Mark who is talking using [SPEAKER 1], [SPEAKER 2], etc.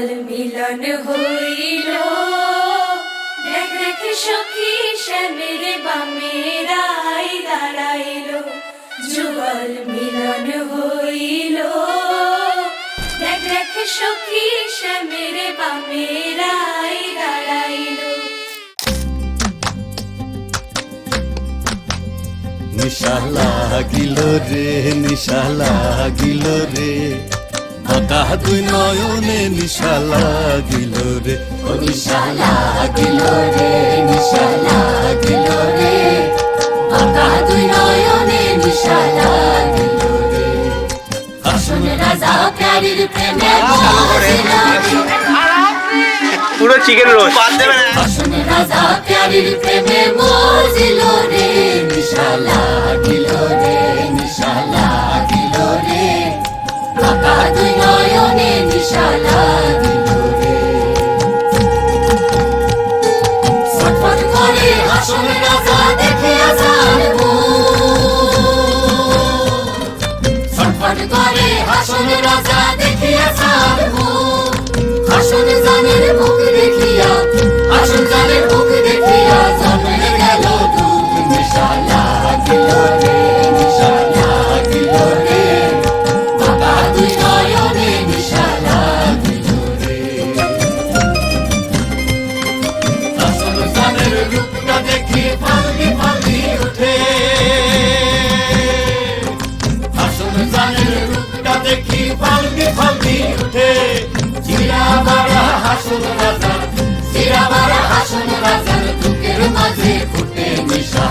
[SPEAKER 1] যুগল মিলন হইল, দেখ দেখ সখী শ্যামের বামেরাই দাঁড়াইল। যুগল মিলন হইল, দেখ দেখ সখী শ্যামের বামেরাই দাঁড়াইল।
[SPEAKER 2] নিশা লাগিল রে, নিশা লাগিল রে, বাঁকা দুই নয়নে নিশা লাগিল রে, ও নিশা লাগিল রে, নিশা লাগিল রে, বাঁকা দুই নয়নে নিশা লাগিল রে। আসল রাজা প্যারির প্রেমে
[SPEAKER 3] পুরো চিকেন রোস্ট বাদ দেবে না।
[SPEAKER 2] আসল রাজা প্যারির প্রেমে মজিল রে, নিশা লাগিল রে, নিশা লাগিল রে, বাঁকা দুই নয়নে নিশা লাগিল রে। ছটফট করে আসল রাজা দেখিয়া যার মুখ, ছটফট করে আসল রাজা দেখিয়া যার মুখ, আসল জানের মুখ দেখিয়া, আসল জানের মুখ দেখিয়া জন্মে গেল দুঃখ। নিশা লাগিল রে, নিশা লাগিল রে, বাঁকা দুই নয়নে নিশা লাগিল রে। আসল জানের রূপটা দেখি ফালকি ফালকি উঠে, আসল জানের রূপটা দেখি ফালকি ফালকি উঠে। জিরা বারা হাসন রাজা, জিরা বারা হাসন রাজার বুকের মাঝে ফুটে নিশা।